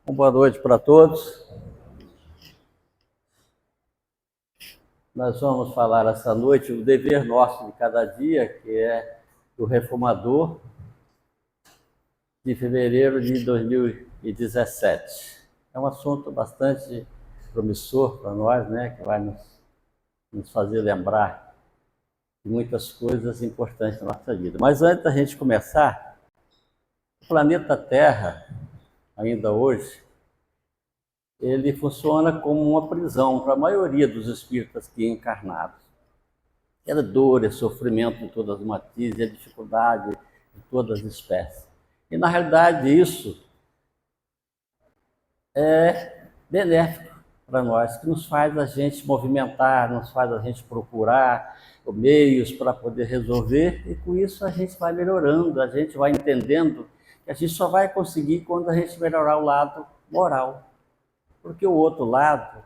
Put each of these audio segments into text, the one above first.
Boa noite para todos. Nós vamos falar essa noite o dever nosso de cada dia, que é do Reformador, de fevereiro de 2017. É um assunto bastante promissor para nós, né? Que vai nos fazer lembrar de muitas coisas importantes na nossa vida. Mas antes da gente começar, o planeta Terra, ainda hoje, ele funciona como uma prisão para a maioria dos espíritos aqui encarnados. É dor, é sofrimento de todas as matizes, é dificuldade de todas as espécies. E, na realidade, isso é benéfico para nós, que nos faz a gente movimentar, nos faz a gente procurar meios para poder resolver, e com isso a gente vai melhorando, a gente vai entendendo que a gente só vai conseguir quando a gente melhorar o lado moral. Porque o outro lado,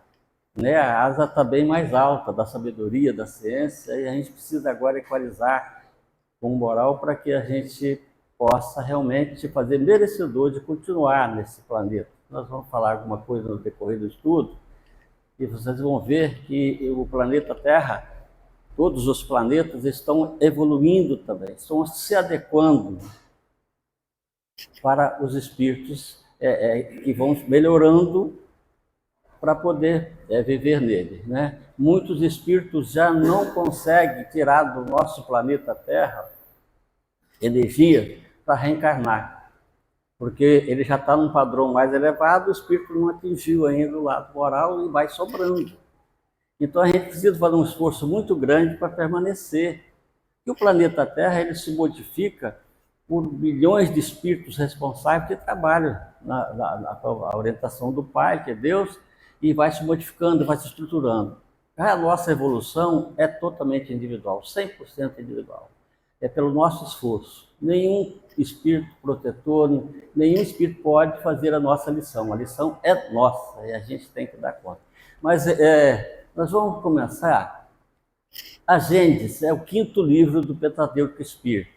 né, a asa está bem mais alta, da sabedoria, da ciência, e a gente precisa agora equalizar com moral para que a gente possa realmente fazer merecedor de continuar nesse planeta. Nós vamos falar alguma coisa no decorrer do estudo, e vocês vão ver que o planeta Terra, todos os planetas estão evoluindo também, estão se adequando para os espíritos que vão melhorando para poder viver nele, né? Muitos espíritos já não conseguem tirar do nosso planeta Terra energia para reencarnar, porque ele já está num padrão mais elevado, o espírito não atingiu ainda o lado moral e vai sobrando. Então a gente precisa fazer um esforço muito grande para permanecer. E o planeta Terra ele se modifica por bilhões de espíritos responsáveis que trabalham na orientação do Pai, que é Deus, e vai se modificando, vai se estruturando. A nossa evolução é totalmente individual, 100% individual. É pelo nosso esforço. Nenhum espírito protetor, nenhum espírito pode fazer a nossa lição. A lição é nossa e a gente tem que dar conta. Mas nós vamos começar. A Gênesis é o 5º livro do Pentateuco Espírita.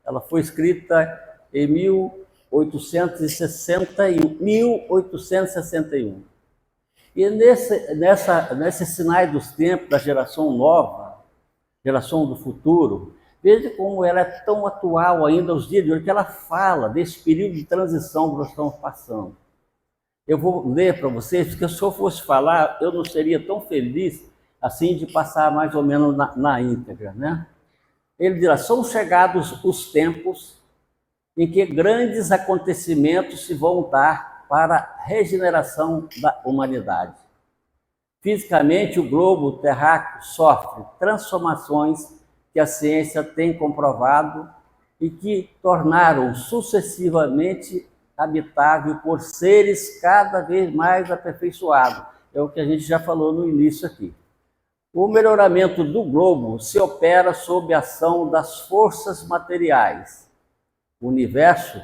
Ela foi escrita em 1861. E nesses sinais dos tempos, da geração nova, geração do futuro, veja como ela é tão atual ainda aos dias de hoje, que ela fala desse período de transição que nós estamos passando. Eu vou ler para vocês, porque se eu fosse falar, eu não seria tão feliz assim de passar mais ou menos na íntegra, né? Ele dirá: são chegados os tempos em que grandes acontecimentos se vão dar para a regeneração da humanidade. Fisicamente, o globo terráqueo sofre transformações que a ciência tem comprovado e que tornaram sucessivamente habitável por seres cada vez mais aperfeiçoados. É o que a gente já falou no início aqui. O melhoramento do globo se opera sob a ação das forças materiais. O universo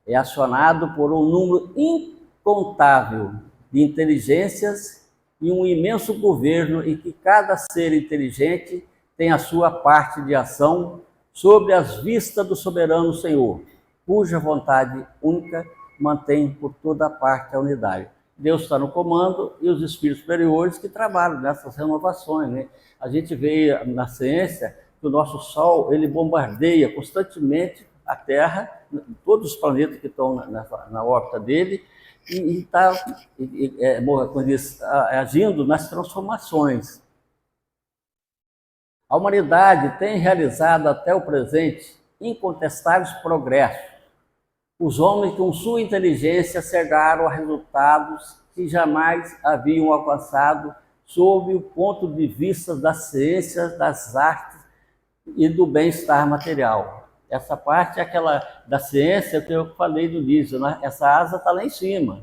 é acionado por um número incontável de inteligências e um imenso governo em que cada ser inteligente tem a sua parte de ação sob as vistas do soberano Senhor, cuja vontade única mantém por toda parte a unidade. Deus está no comando e os espíritos superiores que trabalham nessas renovações, né? A gente vê na ciência que o nosso Sol ele bombardeia constantemente a Terra, todos os planetas que estão na órbita dele, e está agindo nas transformações. A humanidade tem realizado até o presente incontestáveis progressos. Os homens, com sua inteligência, chegaram a resultados que jamais haviam alcançado sob o ponto de vista das ciências, das artes e do bem-estar material. Essa parte é aquela da ciência que eu falei do início, né? Essa asa está lá em cima.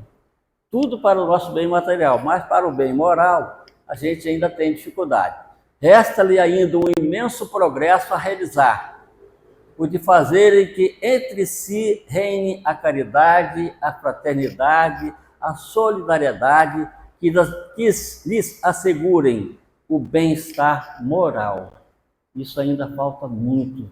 Tudo para o nosso bem material, mas para o bem moral, a gente ainda tem dificuldade. Resta-lhe ainda um imenso progresso a realizar, o de fazerem que entre si reine a caridade, a fraternidade, a solidariedade, que lhes assegurem o bem-estar moral. Isso ainda falta muito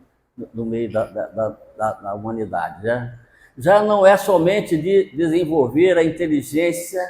no meio da humanidade, né? já não é somente de desenvolver a inteligência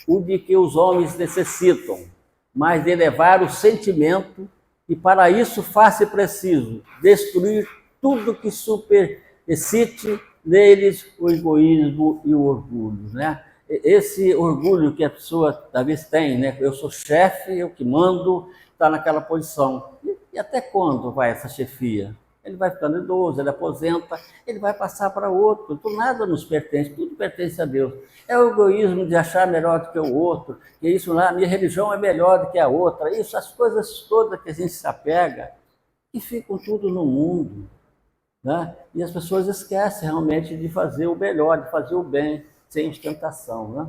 o de que os homens necessitam, mas de elevar o sentimento, e para isso faz-se preciso destruir tudo que superexcite neles o egoísmo e o orgulho, né? Esse orgulho que a pessoa talvez tem, né? Eu sou chefe, eu que mando, está naquela posição. E até quando vai essa chefia? Ele vai ficando idoso, ele aposenta, ele vai passar para outro. Então, nada nos pertence, tudo pertence a Deus. É o egoísmo de achar melhor do que o outro, que isso lá, minha religião é melhor do que a outra. Isso, as coisas todas que a gente se apega, e ficam tudo no mundo, né? E as pessoas esquecem realmente de fazer o melhor, de fazer o bem, sem ostentação, né?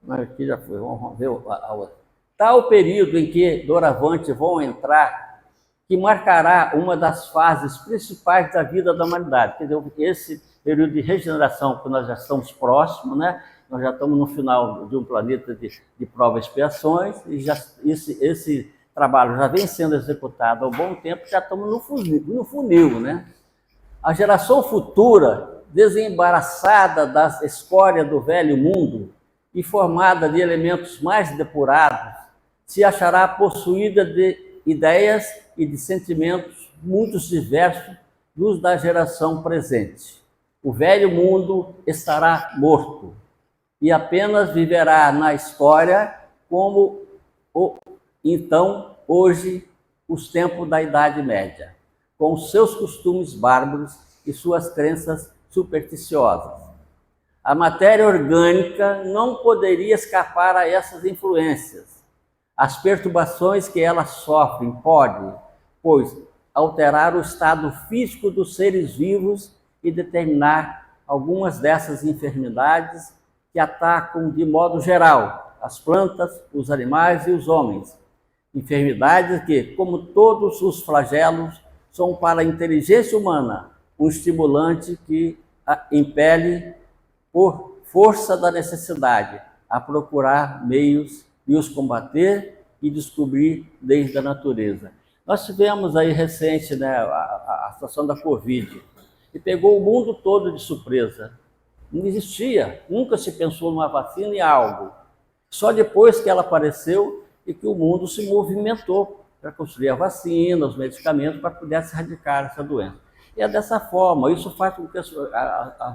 Mas aqui já foi, vamos ver a outra. Tal período em que doravante vão entrar, que marcará uma das fases principais da vida da humanidade. Quer dizer, esse período de regeneração, que nós já estamos próximos, né? Nós já estamos no final de um planeta de provas e expiações, e já, esse trabalho já vem sendo executado há um bom tempo, já estamos no funil, né? A geração futura, desembaraçada das escórias do velho mundo e formada de elementos mais depurados, se achará possuída de ideias e de sentimentos muito diversos dos da geração presente. O velho mundo estará morto e apenas viverá na história como hoje, os tempos da Idade Média, com seus costumes bárbaros e suas crenças supersticiosas. A matéria orgânica não poderia escapar a essas influências. As perturbações que elas sofrem podem, pois, alterar o estado físico dos seres vivos e determinar algumas dessas enfermidades que atacam de modo geral as plantas, os animais e os homens. Enfermidades que, como todos os flagelos, são para a inteligência humana um estimulante que a impele, por força da necessidade, a procurar meios de os combater e descobrir desde a natureza. Nós tivemos aí recente, né, a situação da Covid, e pegou o mundo todo de surpresa. Não existia, nunca se pensou numa vacina e algo. Só depois que ela apareceu e que o mundo se movimentou para construir a vacina, os medicamentos, para poder se erradicar essa doença. E é dessa forma, isso faz com que as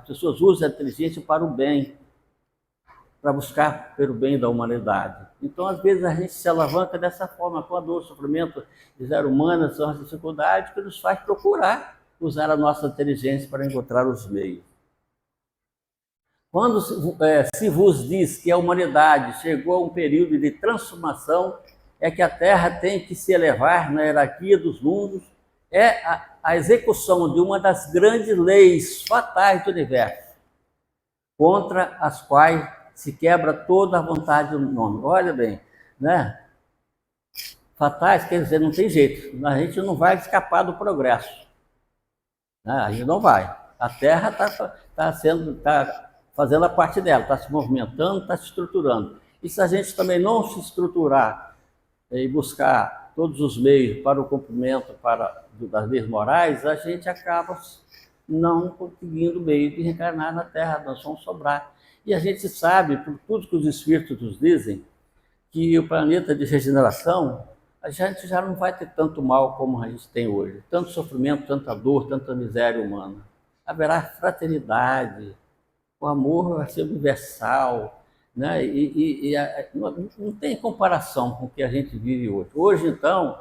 pessoas usem a inteligência para o bem, para buscar pelo bem da humanidade. Então, às vezes, a gente se alavanca dessa forma, com a dor, o sofrimento de ser humano, são as dificuldades que nos faz procurar usar a nossa inteligência para encontrar os meios. Quando se vos diz que a humanidade chegou a um período de transformação, é que a Terra tem que se elevar na hierarquia dos mundos, é a execução de uma das grandes leis fatais do universo, contra as quais se quebra toda a vontade do homem. Olha bem, né? Fatais quer dizer, não tem jeito, a gente não vai escapar do progresso, né? A gente não vai. A Terra está fazendo a parte dela, está se movimentando, está se estruturando. E se a gente também não se estruturar e buscar todos os meios para o cumprimento das leis morais, a gente acaba não conseguindo meio de reencarnar na Terra, nós vamos sobrar. E a gente sabe, por tudo que os espíritos nos dizem, que o planeta de regeneração, a gente já não vai ter tanto mal como a gente tem hoje. Tanto sofrimento, tanta dor, tanta miséria humana. Haverá fraternidade, o amor vai ser universal, né? Não tem comparação com o que a gente vive hoje. Hoje, então,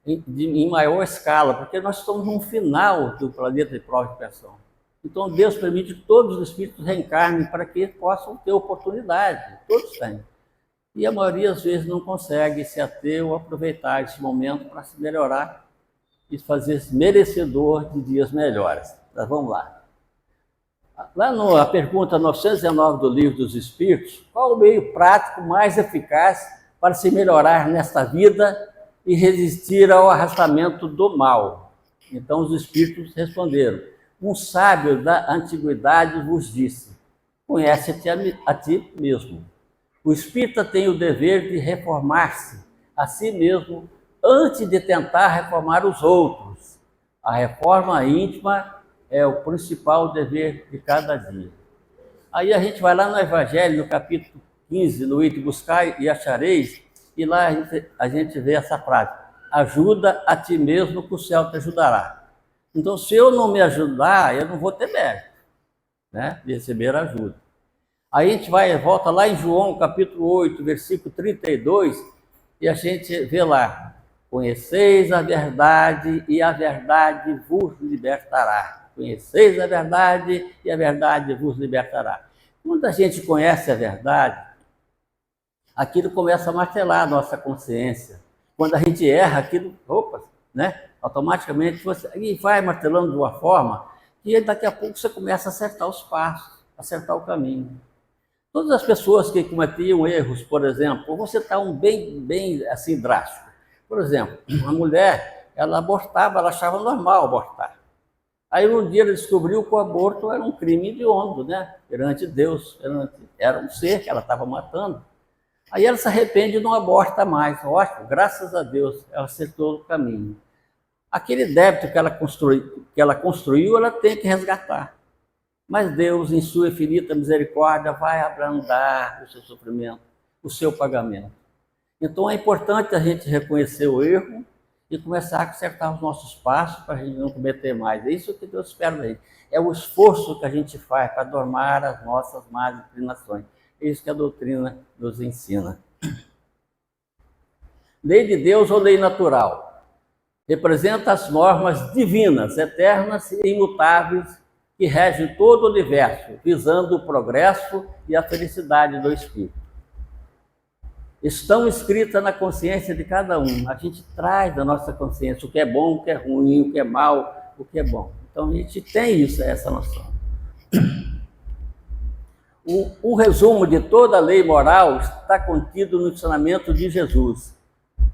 em maior escala, porque nós estamos no final do planeta de prova e expiação. Então, Deus permite que todos os espíritos reencarnem para que possam ter oportunidade, todos têm. E a maioria, às vezes, não consegue se ater ou aproveitar esse momento para se melhorar e fazer-se merecedor de dias melhores. Mas vamos lá. Lá na pergunta 919 do Livro dos Espíritos, qual o meio prático mais eficaz para se melhorar nesta vida e resistir ao arrastamento do mal? Então os Espíritos responderam: um sábio da antiguidade vos disse, conhece-te a ti mesmo. O espírita tem o dever de reformar-se a si mesmo antes de tentar reformar os outros. A reforma íntima é o principal dever de cada dia. Aí a gente vai lá no Evangelho, no capítulo 15, no item buscar e achareis, e lá a gente vê essa frase: ajuda a ti mesmo que o céu te ajudará. Então, se eu não me ajudar, eu não vou ter mérito, né, de receber ajuda. Aí a gente volta lá em João, capítulo 8, versículo 32, e a gente vê lá: conheceis a verdade e a verdade vos libertará. Conheceis a verdade e a verdade vos libertará. Quando a gente conhece a verdade, aquilo começa a martelar a nossa consciência. Quando a gente erra, aquilo, né? Automaticamente você e vai martelando de uma forma que daqui a pouco você começa a acertar os passos, acertar o caminho. Todas as pessoas que cometiam erros, por exemplo, vou citar um bem assim drástico. Por exemplo, a mulher, ela abortava, ela achava normal abortar. Aí um dia ela descobriu que o aborto era um crime hediondo, né? Perante Deus, era um ser que ela estava matando. Aí ela se arrepende e não aborta mais. Ótimo, graças a Deus, ela acertou o caminho. Aquele débito que ela construiu, ela tem que resgatar. Mas Deus, em sua infinita misericórdia, vai abrandar o seu sofrimento, o seu pagamento. Então é importante a gente reconhecer o erro e começar a acertar os nossos passos para a gente não cometer mais. É isso que Deus espera da gente. É o esforço que a gente faz para domar as nossas más inclinações. É isso que a doutrina nos ensina. Lei de Deus ou lei natural? Representa as normas divinas, eternas e imutáveis, que regem todo o universo, visando o progresso e a felicidade do espírito. Estão escritas na consciência de cada um. A gente traz da nossa consciência o que é bom, o que é ruim, o que é mal, o que é bom. Então a gente tem isso, essa noção. O resumo de toda a lei moral está contido no ensinamento de Jesus: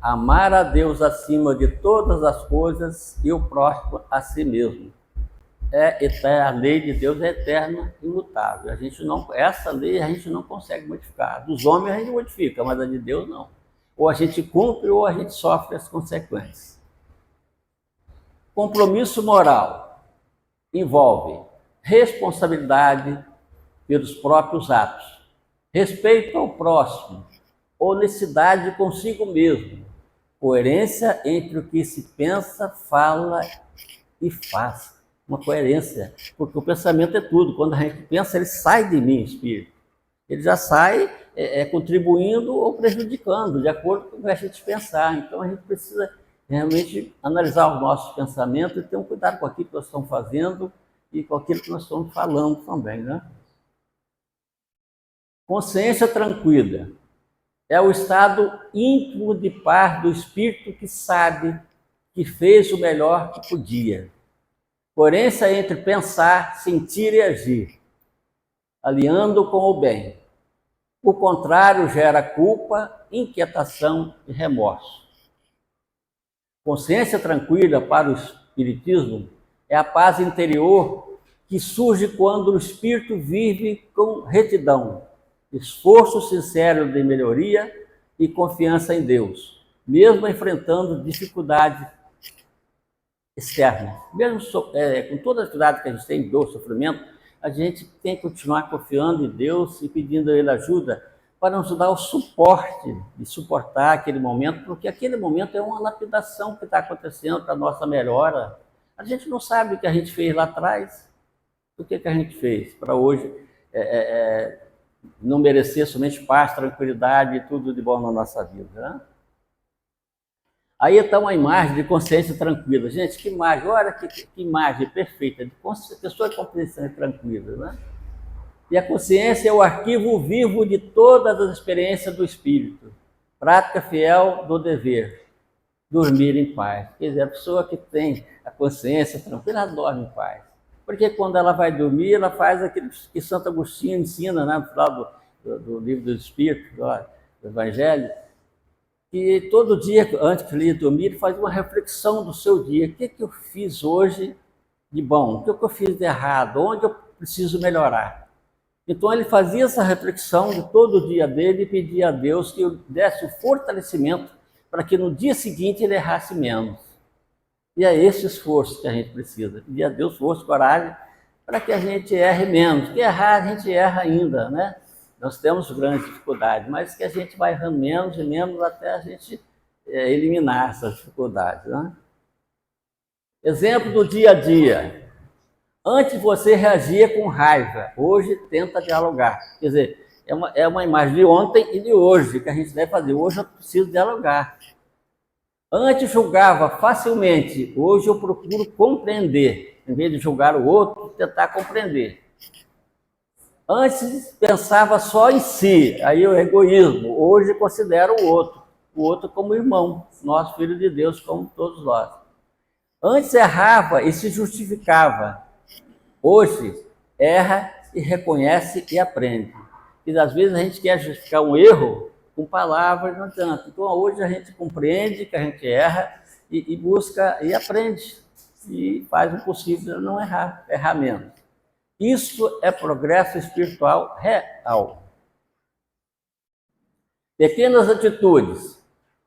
amar a Deus acima de todas as coisas e o próximo a si mesmo. A lei de Deus é eterna e imutável. Essa lei a gente não consegue modificar. Dos homens a gente modifica, mas a de Deus não. Ou a gente cumpre ou a gente sofre as consequências. Compromisso moral envolve responsabilidade pelos próprios atos, respeito ao próximo, honestidade consigo mesmo, coerência entre o que se pensa, fala e faz. Uma coerência, porque o pensamento é tudo. Quando a gente pensa, ele sai de mim, espírito. Ele já sai contribuindo ou prejudicando, de acordo com o que a gente pensar. Então a gente precisa realmente analisar os nossos pensamentos e ter um cuidado com aquilo que nós estamos fazendo e com aquilo que nós estamos falando também, né? Consciência tranquila é o estado íntimo de paz do espírito que sabe que fez o melhor que podia. Coerência entre pensar, sentir e agir, alinhando com o bem. O contrário gera culpa, inquietação e remorso. Consciência tranquila para o espiritismo é a paz interior que surge quando o espírito vive com retidão, esforço sincero de melhoria e confiança em Deus, mesmo enfrentando dificuldades externas. Mesmo com toda a dificuldade que a gente tem, dor, sofrimento, a gente tem que continuar confiando em Deus e pedindo a Ele ajuda para nos dar o suporte de suportar aquele momento, porque aquele momento é uma lapidação que está acontecendo para a nossa melhora. A gente não sabe o que a gente fez lá atrás, o que a gente fez para hoje não merecer somente paz, tranquilidade e tudo de bom na nossa vida, né? Aí está uma imagem de consciência tranquila. Gente, que imagem, olha que imagem perfeita, de pessoa com consciência tranquila, né? E a consciência é o arquivo vivo de todas as experiências do espírito. Prática fiel do dever, dormir em paz. Quer dizer, a pessoa que tem a consciência tranquila, ela dorme em paz. Porque quando ela vai dormir, ela faz aquilo que Santo Agostinho ensina, né, no final do livro do Espírito, do Evangelho, que todo dia, antes de dormir, ele faz uma reflexão do seu dia. O que eu fiz hoje de bom? O que eu fiz de errado? Onde eu preciso melhorar? Então ele fazia essa reflexão de todo o dia dele e pedia a Deus que desse o fortalecimento para que no dia seguinte ele errasse menos. E é esse esforço que a gente precisa. Pedir a Deus força, coragem, para que a gente erre menos. Porque errar, a gente erra ainda, né? Nós temos grandes dificuldades, mas que a gente vai errando menos e menos até a gente eliminar essas dificuldades, né? Exemplo do dia a dia. Antes você reagia com raiva, hoje tenta dialogar. Quer dizer, é uma imagem de ontem e de hoje que a gente deve fazer. Hoje eu preciso dialogar. Antes julgava facilmente, hoje eu procuro compreender. Em vez de julgar o outro, tentar compreender. Antes pensava só em si, aí o egoísmo. Hoje considero o outro como irmão, nós filhos de Deus, como todos nós. Antes errava e se justificava. Hoje erra e reconhece e aprende. E às vezes a gente quer justificar um erro com palavras, não adianta. Então hoje a gente compreende que a gente erra e busca e aprende. E faz o possível não errar, errar menos. Isso é progresso espiritual real. Pequenas atitudes: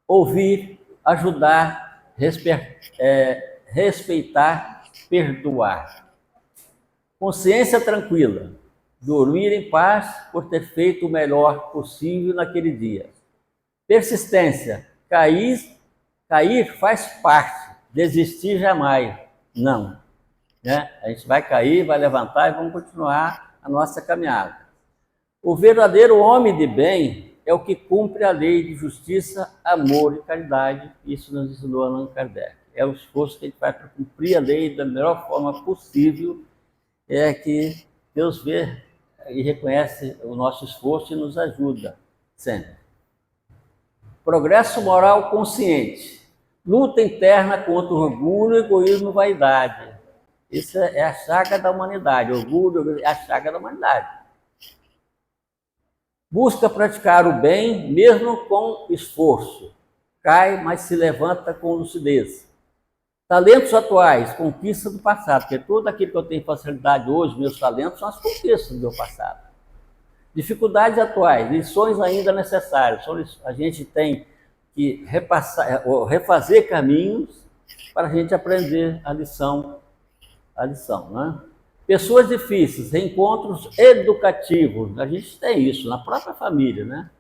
ouvir, ajudar, respeitar, perdoar. Consciência tranquila, dormir em paz por ter feito o melhor possível naquele dia. Persistência, cair faz parte, desistir jamais, não. Né? A gente vai cair, vai levantar e vamos continuar a nossa caminhada. O verdadeiro homem de bem é o que cumpre a lei de justiça, amor e caridade. Isso nos ensinou Allan Kardec. É o esforço que a gente faz para cumprir a lei da melhor forma possível, é que Deus vê e reconhece o nosso esforço e nos ajuda sempre. Progresso moral consciente. Luta interna contra o orgulho, egoísmo e vaidade. Isso é a chaga da humanidade. Orgulho é a chaga da humanidade. Busca praticar o bem, mesmo com esforço. Cai, mas se levanta com lucidez. Talentos atuais, conquista do passado, porque tudo aquilo que eu tenho facilidade hoje, meus talentos, são as conquistas do meu passado. Dificuldades atuais, lições ainda necessárias. A gente tem que refazer caminhos para a gente aprender a lição, né? Pessoas difíceis, reencontros educativos. A gente tem isso na própria família, né?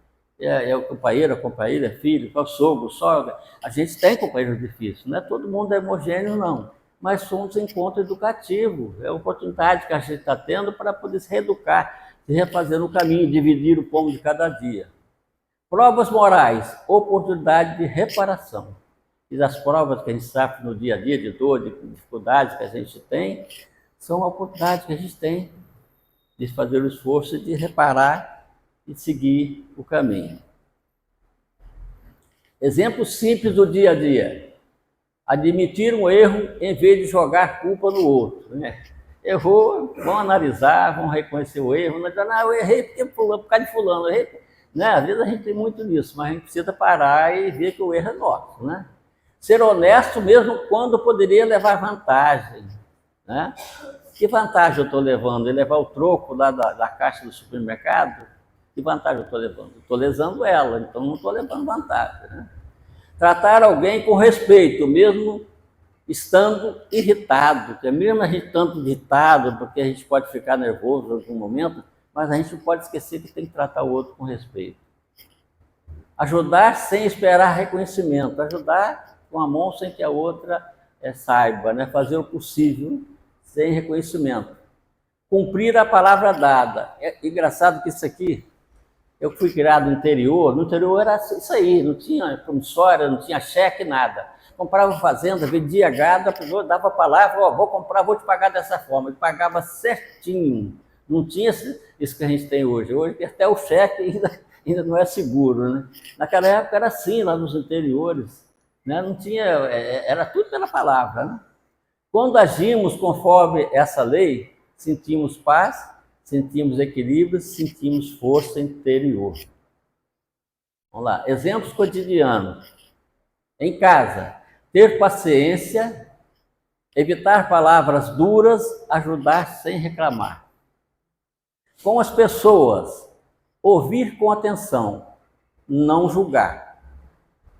É o companheiro, a companheira, é filho, é o sogro, sogra. A gente tem companheiros difíceis, não é todo mundo é homogêneo, não. Mas somos encontro educativo, é a oportunidade que a gente está tendo para poder se reeducar, se refazer no caminho, dividir o pão de cada dia. Provas morais, oportunidade de reparação. E das provas que a gente sofre no dia a dia, de dor, de dificuldades que a gente tem, são oportunidades que a gente tem de fazer o esforço de reparar e seguir o caminho. Exemplo simples do dia a dia. Admitir um erro em vez de jogar culpa no outro. Né? Errou, vamos analisar, vamos reconhecer o erro. Não, eu errei por causa de fulano. Eu errei. Né? Às vezes a gente tem muito disso, mas a gente precisa parar e ver que o erro é nosso. Né? Ser honesto mesmo quando poderia levar vantagem. Né? Que vantagem eu estou levando? Eu levar o troco lá da caixa do supermercado? Que vantagem eu estou levando? Estou lesando ela, então não estou levando vantagem. Né? Tratar alguém com respeito, mesmo estando irritado, porque mesmo a gente estando irritado, porque a gente pode ficar nervoso em algum momento, mas a gente não pode esquecer que tem que tratar o outro com respeito. Ajudar sem esperar reconhecimento, ajudar com a mão sem que a outra saiba, né? Fazer o possível sem reconhecimento. Cumprir a palavra dada. É engraçado que isso aqui, eu fui criado no interior era isso aí, não tinha promissória, não tinha cheque, nada. Comprava fazenda, vendia gado, a pessoa dava a palavra, vou comprar, vou te pagar dessa forma. Ele pagava certinho. Não tinha isso que a gente tem hoje. Hoje até o cheque ainda não é seguro, né? Naquela época era assim, lá nos interiores. Né? Não tinha, era tudo pela palavra. Né? Quando agimos conforme essa lei, sentimos paz, sentimos equilíbrio, sentimos força interior. Vamos lá, exemplos cotidianos. Em casa, ter paciência, evitar palavras duras, ajudar sem reclamar. Com as pessoas, ouvir com atenção, não julgar.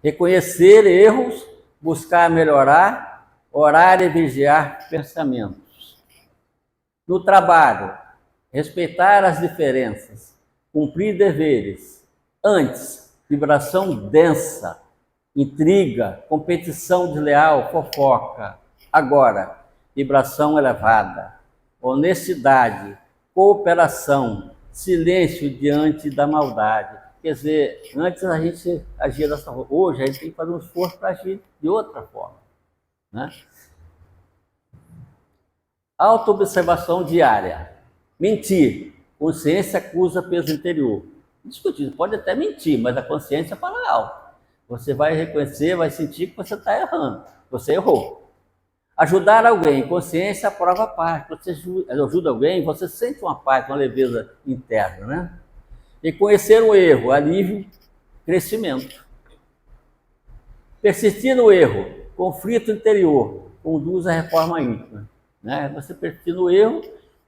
Reconhecer erros, buscar melhorar, orar e vigiar pensamentos. No trabalho, respeitar as diferenças, cumprir deveres. Antes, vibração densa, intriga, competição desleal, fofoca. Agora, vibração elevada, honestidade, cooperação, silêncio diante da maldade. Quer dizer, antes a gente agia dessa forma, hoje a gente tem que fazer um esforço para agir de outra forma, né? Autoobservação diária. Mentir. Consciência acusa peso interior. Discutido, pode até mentir, mas a consciência fala alto. Você vai reconhecer, vai sentir que você está errando, você errou. Ajudar alguém, consciência aprova a paz. Você ajuda alguém, você sente uma paz, uma leveza interna, né? E conhecer o erro, alívio, crescimento. Persistir no erro, conflito interior, conduz à reforma íntima, né? Você persistir no erro,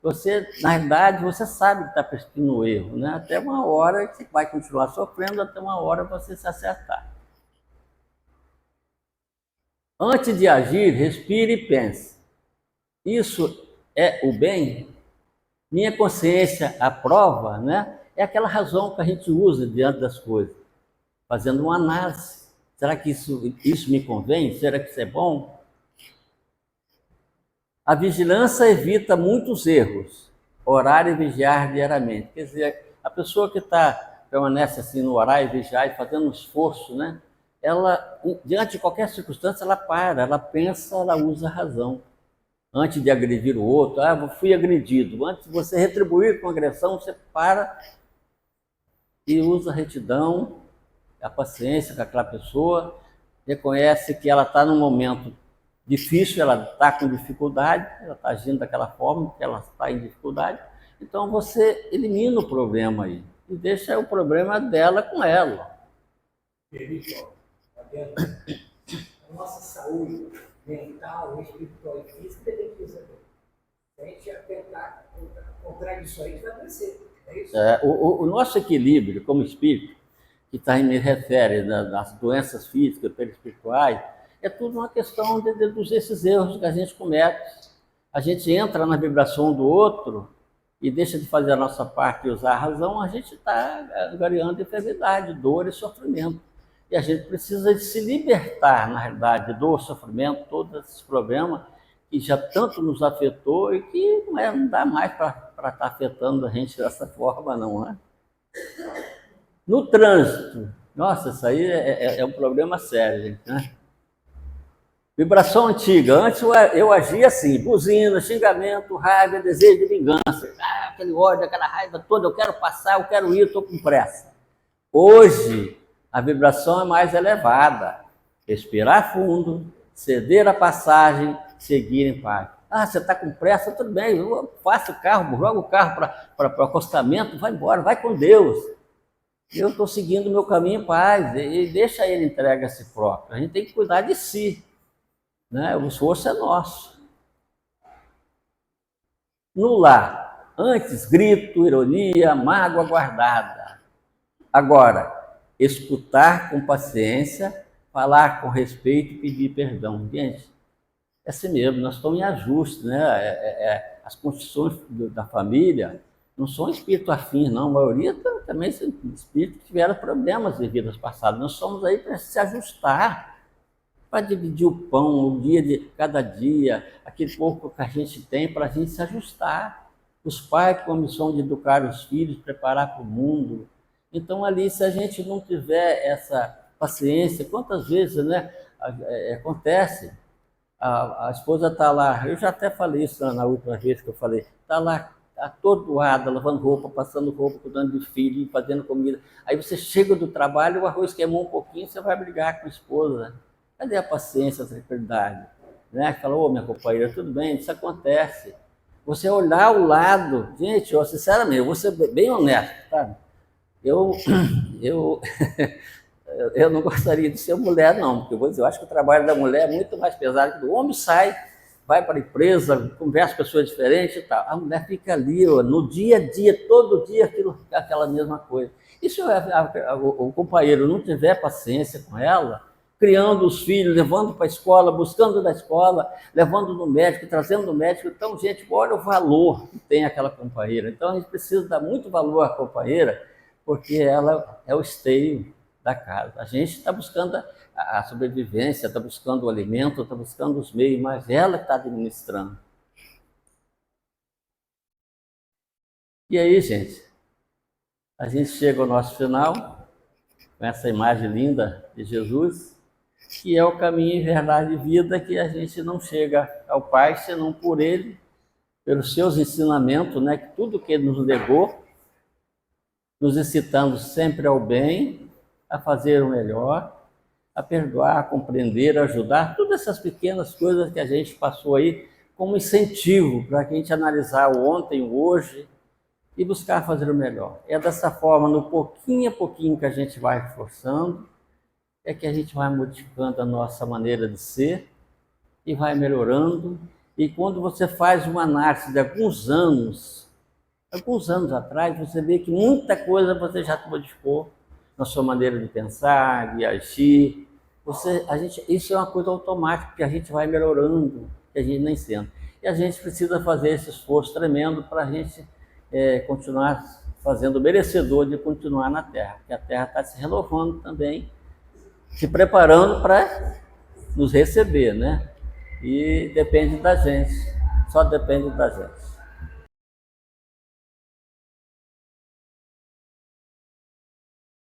você, na verdade, você sabe que está persistindo no erro, né? Até uma hora que você vai continuar sofrendo, até uma hora você se acertar. Antes de agir, respire e pense. Isso é o bem? Minha consciência aprova, né? É aquela razão que a gente usa diante das coisas, fazendo uma análise. Será que isso me convém? Será que isso é bom? A vigilância evita muitos erros. Orar e vigiar diariamente. Quer dizer, a pessoa que permanece assim no orar e vigiar e fazendo um esforço, né? Ela, diante de qualquer circunstância, ela para, ela pensa, ela usa a razão. Antes de agredir o outro, eu fui agredido. Antes de você retribuir com agressão, você para e usa a retidão, a paciência com aquela pessoa, reconhece que ela está num momento difícil, ela está com dificuldade, ela está agindo daquela forma, porque ela está em dificuldade. Então você elimina o problema aí e deixa o problema dela com ela. A nossa saúde mental, espiritual e física depende disso. Se a gente atentar contradições, a gente vai crescer. É isso? O nosso equilíbrio como espírito, que me refere das doenças físicas, perispirituais, é tudo uma questão de deduzir esses erros que a gente comete. A gente entra na vibração do outro e deixa de fazer a nossa parte e usar a razão, a gente está angariando enfermidade, dor e sofrimento. E a gente precisa de se libertar, na realidade, do sofrimento, todos esses problemas que já tanto nos afetou e que não dá mais para estar afetando a gente dessa forma, não é? No trânsito, nossa, isso aí é um problema sério, gente, né? Vibração antiga. Antes eu agia assim, buzina, xingamento, raiva, desejo de vingança. Aquele ódio, aquela raiva toda, eu quero passar, eu quero ir, estou com pressa. Hoje, a vibração é mais elevada. Respirar fundo, ceder a passagem, seguir em paz. Você está com pressa? Tudo bem, eu faço o carro, jogo o carro para o acostamento, vai embora, vai com Deus. Eu estou seguindo o meu caminho em paz, e deixa ele entregue a si próprio. A gente tem que cuidar de si, né? O esforço é nosso. No lar, antes grito, ironia, mágoa guardada. Agora, escutar com paciência, falar com respeito e pedir perdão. Gente, é assim mesmo, nós estamos em ajuste, né? As construções da família não são espíritos afins, não. A maioria também são espíritos que tiveram problemas de vidas passadas. Nós somos aí para se ajustar, para dividir o pão, o dia de cada dia, aquele pouco que a gente tem para a gente se ajustar. Os pais com a missão de educar os filhos, preparar para o mundo. Então, ali, se a gente não tiver essa paciência, quantas vezes, né, acontece, a esposa está lá, eu já até falei isso na última vez que eu falei, está lá atordoada, lavando roupa, passando roupa, cuidando de filho, fazendo comida. Aí você chega do trabalho, o arroz queimou um pouquinho, você vai brigar com a esposa. Cadê a paciência, a tranquilidade? Né? Fala, minha companheira, tudo bem, isso acontece. Você olhar o lado, gente, sinceramente, eu vou ser bem honesto, sabe? Eu não gostaria de ser mulher, não, porque eu acho que o trabalho da mulher é muito mais pesado que do homem. Sai, vai para a empresa, conversa com pessoas diferentes e tal. A mulher fica ali, no dia a dia, todo dia, aquela mesma coisa. E se o companheiro não tiver paciência com ela, criando os filhos, levando para a escola, buscando da escola, levando no médico, trazendo do médico. Então, gente, olha o valor que tem aquela companheira. Então, a gente precisa dar muito valor à companheira, porque ela é o esteio da casa. A gente está buscando a sobrevivência, está buscando o alimento, está buscando os meios, mas ela está administrando. E aí, gente, a gente chega ao nosso final, com essa imagem linda de Jesus, que é o caminho, verdade e vida, que a gente não chega ao Pai senão por Ele, pelos seus ensinamentos, né? Que tudo que Ele nos legou, nos incitando sempre ao bem, a fazer o melhor, a perdoar, a compreender, a ajudar, todas essas pequenas coisas que a gente passou aí como incentivo para a gente analisar o ontem, o hoje e buscar fazer o melhor. É dessa forma, no pouquinho a pouquinho que a gente vai reforçando, é que a gente vai modificando a nossa maneira de ser e vai melhorando. E quando você faz uma análise de alguns anos atrás, você vê que muita coisa você já modificou na sua maneira de pensar, de agir. Isso é uma coisa automática, que a gente vai melhorando, que a gente nem sente. E a gente precisa fazer esse esforço tremendo para a gente continuar fazendo o merecedor de continuar na Terra, porque a Terra está se renovando também, se preparando para nos receber, né? E depende da gente, só depende da gente.